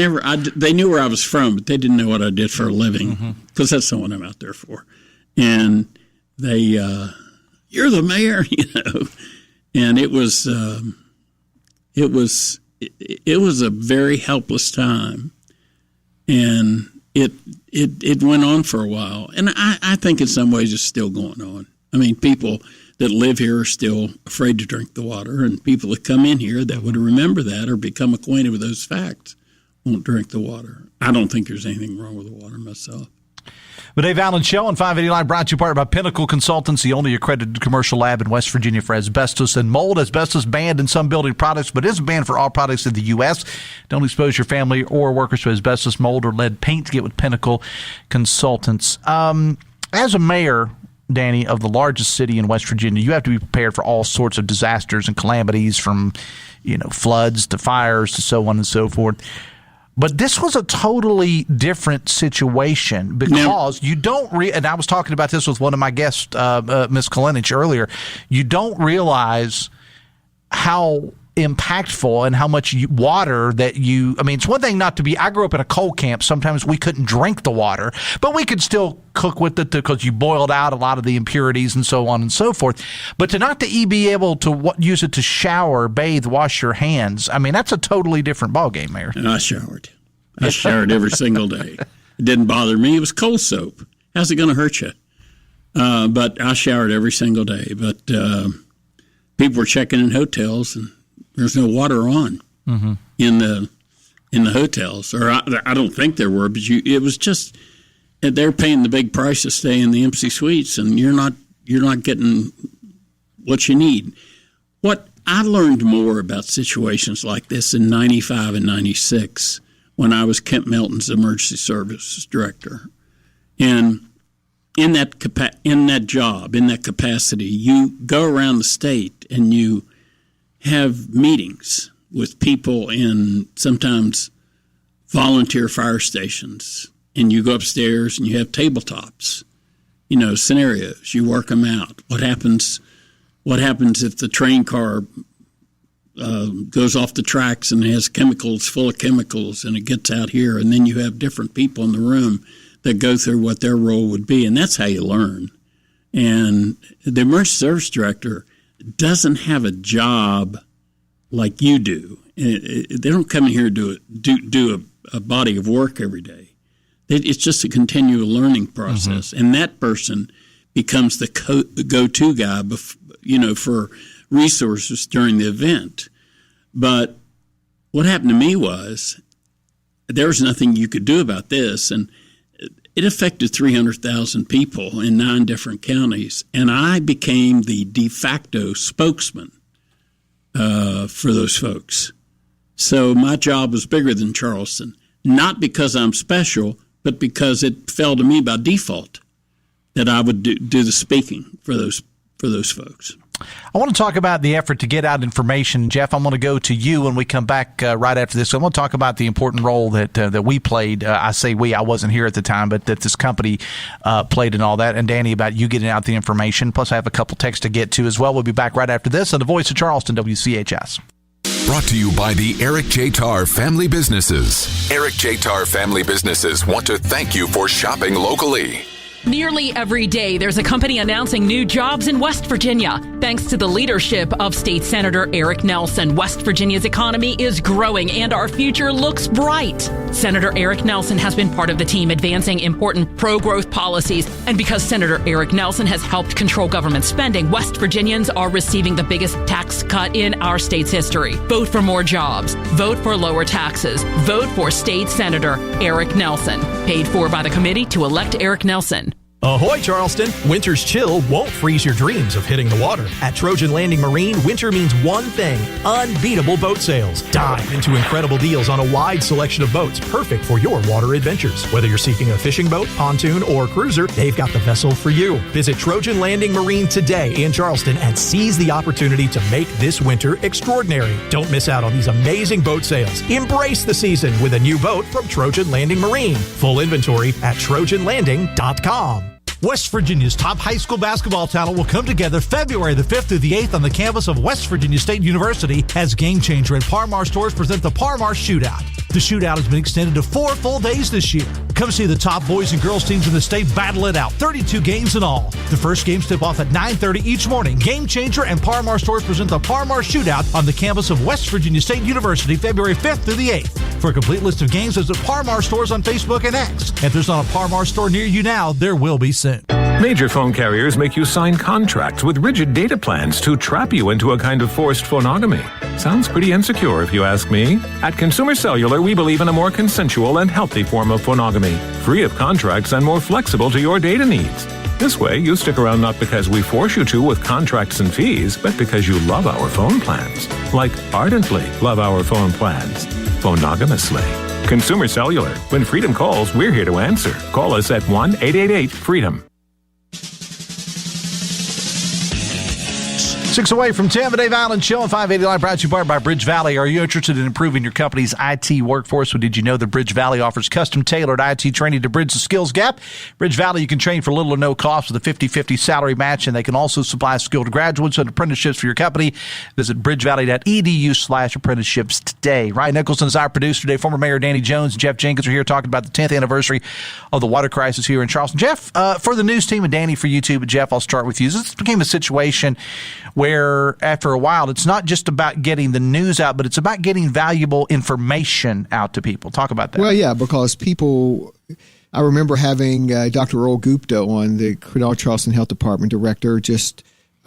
they knew where I was from, but they didn't know what I did for a living, because that's the one I'm out there for. And they, you're the mayor, and it was a very helpless time, and it went on for a while, and I think in some ways it's still going on. I mean, people that live here are still afraid to drink the water, and people that come in here that would remember that or become acquainted with those facts won't drink the water. I don't think there's anything wrong with the water myself.
The Dave Allen Show on 580 Live, brought to you part by Pinnacle Consultants, the only accredited commercial lab in West Virginia for asbestos and mold. Asbestos banned in some building products, but is banned for all products in the U.S. Don't expose your family or workers to asbestos, mold, or lead paint. Get with Pinnacle Consultants. As a mayor, Danny, of the largest city in West Virginia, you have to be prepared for all sorts of disasters and calamities, from floods to fires to so on and so forth. But this was a totally different situation because you don't and I was talking about this with one of my guests, Ms. Kolenich, earlier. You don't realize how impactful and how much water that it's one thing not to be. I grew up in a coal camp. Sometimes we couldn't drink the water, but we could still cook with it because you boiled out a lot of the impurities and so on and so forth. But to not to be able to use it to shower, bathe, wash your hands, that's a totally different ballgame, Mayor.
And I showered. I showered every single day. It didn't bother me. It was cold soap. How's it going to hurt you? But I showered every single day. But people were checking in hotels, and there's no water on in the hotels, or I don't think there were. But it was just they're paying the big price to stay in the empty suites, and you're not getting what you need. What I learned more about situations like this in '95 and '96 when I was Kent Melton's emergency services director, and in that job, in that capacity, you go around the state and you have meetings with people in sometimes volunteer fire stations, and you go upstairs and you have tabletops, scenarios. You work them out. What happens if the train car goes off the tracks and has chemicals, full of chemicals, and it gets out here, and then you have different people in the room that go through what their role would be, and that's how you learn. And the emergency service director doesn't have a job like you do. They don't come in here to do a body of work every day. It's just a continual learning process, and that person becomes the go-to guy, for resources during the event. But what happened to me was there was nothing you could do about this, and it affected 300,000 people in 9 different counties, and I became the de facto spokesman for those folks. So my job was bigger than Charleston, not because I'm special, but because it fell to me by default that I would do the speaking for those folks.
I want to talk about the effort to get out information. Jeff, I'm going to go to you when we come back right after this. I want to talk about the important role that we played. I say we, I wasn't here at the time, but that this company played in all that. And Danny, about you getting out the information. Plus, I have a couple texts to get to as well. We'll be back right after this on the Voice of Charleston, WCHS.
Brought to you by the Eric J. Tarr Family Businesses. Eric J. Tarr Family Businesses want to thank you for shopping locally.
Nearly every day, there's a company announcing new jobs in West Virginia. Thanks to the leadership of State Senator Eric Nelson, West Virginia's economy is growing and our future looks bright. Senator Eric Nelson has been part of the team advancing important pro-growth policies. And because Senator Eric Nelson has helped control government spending, West Virginians are receiving the biggest tax cut in our state's history. Vote for more jobs. Vote for lower taxes. Vote for State Senator Eric Nelson. Paid for by the committee to elect Eric Nelson.
Ahoy, Charleston! Winter's chill won't freeze your dreams of hitting the water. At Trojan Landing Marine, winter means one thing: unbeatable boat sales. Dive into incredible deals on a wide selection of boats, perfect for your water adventures. Whether you're seeking a fishing boat, pontoon, or cruiser, they've got the vessel for you. Visit Trojan Landing Marine today in Charleston and seize the opportunity to make this winter extraordinary. Don't miss out on these amazing boat sales. Embrace the season with a new boat from Trojan Landing Marine. Full inventory at TrojanLanding.com.
West Virginia's top high school basketball talent will come together February the 5th through the 8th on the campus of West Virginia State University as Game Changer and Parmar stores present the Parmar Shootout. The shootout has been extended to 4 full days this year. Come see the top boys and girls teams in the state battle it out. 32 games in all. The first games tip off at 9:30 each morning. Game Changer and Parmar stores present the Parmar Shootout on the campus of West Virginia State University February 5th through the 8th. For a complete list of games, visit Parmar stores on Facebook and X. If there's not a Parmar store near you now, there will be soon.
Major phone carriers make you sign contracts with rigid data plans to trap you into a kind of forced phonogamy. Sounds pretty insecure if you ask me. At Consumer Cellular, we believe in a more consensual and healthy form of phonogamy, free of contracts and more flexible to your data needs. This way, you stick around not because we force you to with contracts and fees, but because you love our phone plans. Like ardently love our phone plans. Phonogamously. Consumer Cellular. When freedom calls, we're here to answer. Call us at 1-888-FREEDOM.
6 away from 10, the Dave Allen Show on 580 Live, brought to you by Bridge Valley. Are you interested in improving your company's IT workforce? Well, did you know that Bridge Valley offers custom-tailored IT training to bridge the skills gap? Bridge Valley, you can train for little or no cost with a 50-50 salary match, and they can also supply skilled graduates and apprenticeships for your company. Visit bridgevalley.edu/apprenticeships today. Ryan Nicholson is our producer today. Former Mayor Danny Jones and Jeff Jenkins are here talking about the 10th anniversary of the water crisis here in Charleston. Jeff, for the news team, and Danny for you too, but Jeff, I'll start with you. This became a situation where after a while, it's not just about getting the news out, but it's about getting valuable information out to people. Talk about that.
Well, yeah, because people, I remember having Dr. Earl Gupta on, the Charleston Health Department director, just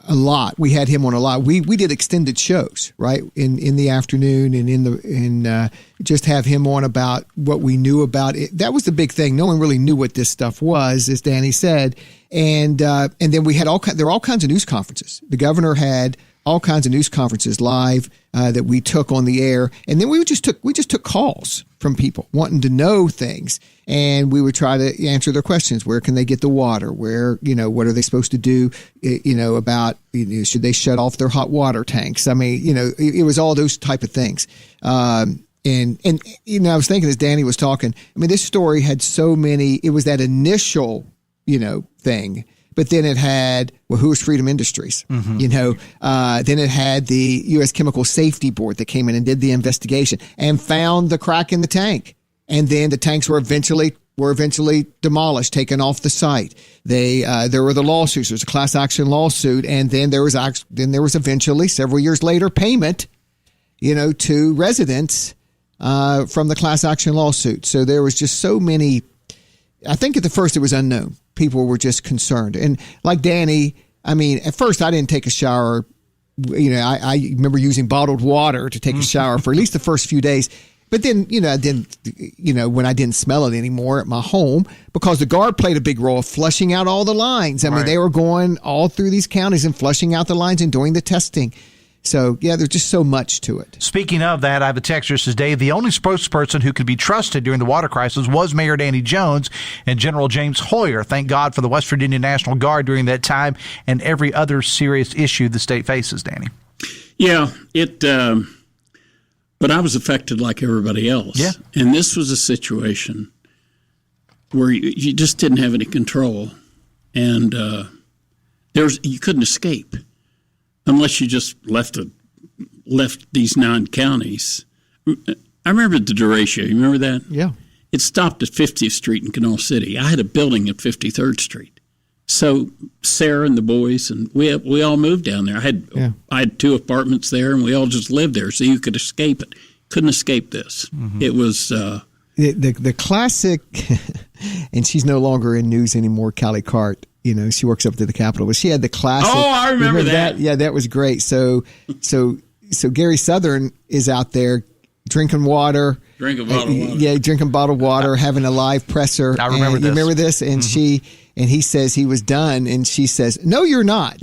a lot. We had him on a lot. We did extended shows, right, in the afternoon and just have him on about what we knew about it. That was the big thing. No one really knew what this stuff was, as Danny said. And then we had there were all kinds of news conferences. The governor had all kinds of news conferences live that we took on the air, and then we just took calls from people wanting to know things, and we would try to answer their questions. Where can they get the water? Where, what are they supposed to do? About should they shut off their hot water tanks? I mean, it was all those type of things. And I was thinking as Danny was talking, I mean, this story had so many. It was that initial thing. But then it had, who was Freedom Industries? Mm-hmm. Then it had the U.S. Chemical Safety Board that came in and did the investigation and found the crack in the tank. And then the tanks were eventually were eventually demolished, taken off the site. There were the lawsuits. There's a class action lawsuit, and then there was eventually, several years later, payment, to residents from the class action lawsuit. So there was just so many. I think at the first it was unknown. People were just concerned, and like Danny, I mean, at first I didn't take a shower. I remember using bottled water to take a shower for at least the first few days. But then, when I didn't smell it anymore at my home, because the Guard played a big role of flushing out all the lines. I mean, they were going all through these counties and flushing out the lines and doing the testing. So, yeah, there's just so much to it.
Speaking of that, I have a text that says, Dave, the only spokesperson who could be trusted during the water crisis was Mayor Danny Jones and General James Hoyer. Thank God for the West Virginia National Guard during that time and every other serious issue the state faces, Danny.
Yeah, but I was affected like everybody else.
Yeah.
And this was a situation where you just didn't have any control. And you couldn't escape unless you just left these 9 counties. I remember the derecho. You remember that?
Yeah.
It stopped at 50th Street in Canal City. I had a building at 53rd Street. So Sarah and the boys and we all moved down there. I had 2 apartments there, and we all just lived there, so you could escape it. Couldn't escape this. Mm-hmm. It was
the classic, and she's no longer in news anymore. Callie Cart, she works up to the Capitol, but she had the classic.
Oh, I remember that.
Yeah, that was great. So Gary Southern is out there drinking water.
Drinking bottled water.
Yeah, drinking bottled water, having a live presser.
I remember this.
You remember this? And he says he was done, and she says, "No, you're not.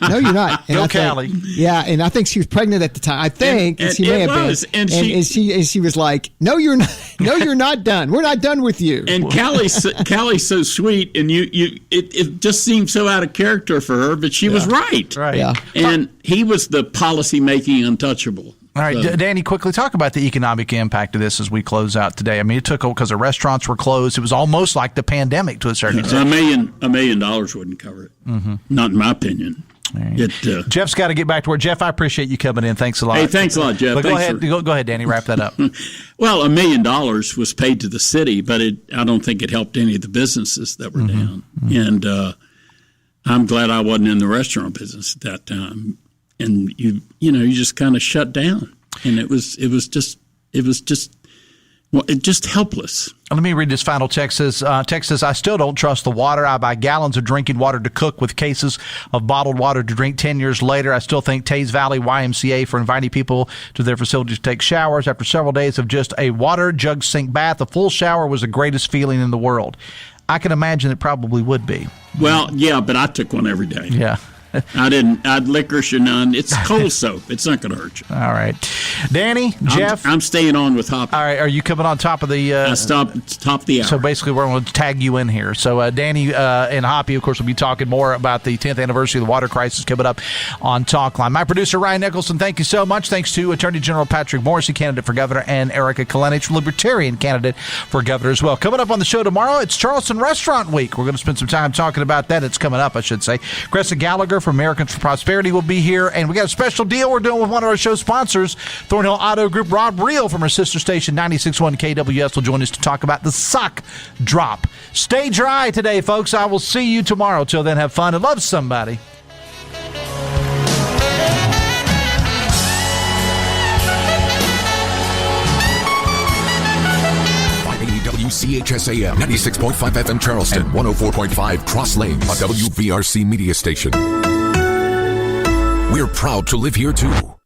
No, you're not." And
Go, Callie.
Yeah, and I think she was pregnant at the time. I think
and
she may have been. And she was like, "No, you're not. No, you're not done. We're not done with you."
And Callie's so sweet, and it just seemed so out of character for her, but she was right.
Right.
Yeah.
And he was the policy making untouchable.
All right, Danny, quickly talk about the economic impact of this as we close out today. I mean, it took because the restaurants were closed. It was almost like the pandemic to a certain extent.
$1 million wouldn't cover it. Mm-hmm. Not in my opinion.
Right. Jeff's got to get back to work. Jeff, I appreciate you coming in. Thanks a lot.
Hey, thanks a lot, Jeff.
But go ahead, Danny. Wrap that up.
Well, $1 million was paid to the city, but I don't think it helped any of the businesses that were down. Mm-hmm. And I'm glad I wasn't in the restaurant business at that time. And you just kind of shut down, and it was just helpless.
Let me read this final text. Text says, I still don't trust the water. I buy gallons of drinking water to cook with cases of bottled water to drink 10 years later. I still thank Taze Valley YMCA for inviting people to their facility to take showers. After several days of just a water jug sink bath, a full shower was the greatest feeling in the world. I can imagine it probably would be.
Well, yeah, but I took one every day.
Yeah.
I'd licorice or none. It's cold soap. It's not going to hurt you.
All right. Danny, Jeff.
I'm staying on with Hoppy.
All right. Are you coming on top of the...
top of the hour.
So basically, we're going to tag you in here. So Danny and Hoppy, of course, will be talking more about the 10th anniversary of the water crisis coming up on Talk Line. My producer, Ryan Nicholson, thank you so much. Thanks to Attorney General Patrick Morrisey, candidate for governor, and Erika Kolenich, Libertarian candidate for governor as well. Coming up on the show tomorrow, it's Charleston Restaurant Week. We're going to spend some time talking about that. It's coming up, I should say. Gressa Gallagher from Americans for Prosperity will be here, and we got a special deal we're doing with one of our show sponsors, Thornhill Auto Group. Rob Reel from our sister station 96.1 KWS will join us to talk about the sock drop. Stay dry today, folks. I will see you tomorrow. Till then, have fun and love somebody.
WCHS AM, 96.5 FM Charleston, and 104.5 Cross Lanes, a WVRC media station. We're proud to live here too.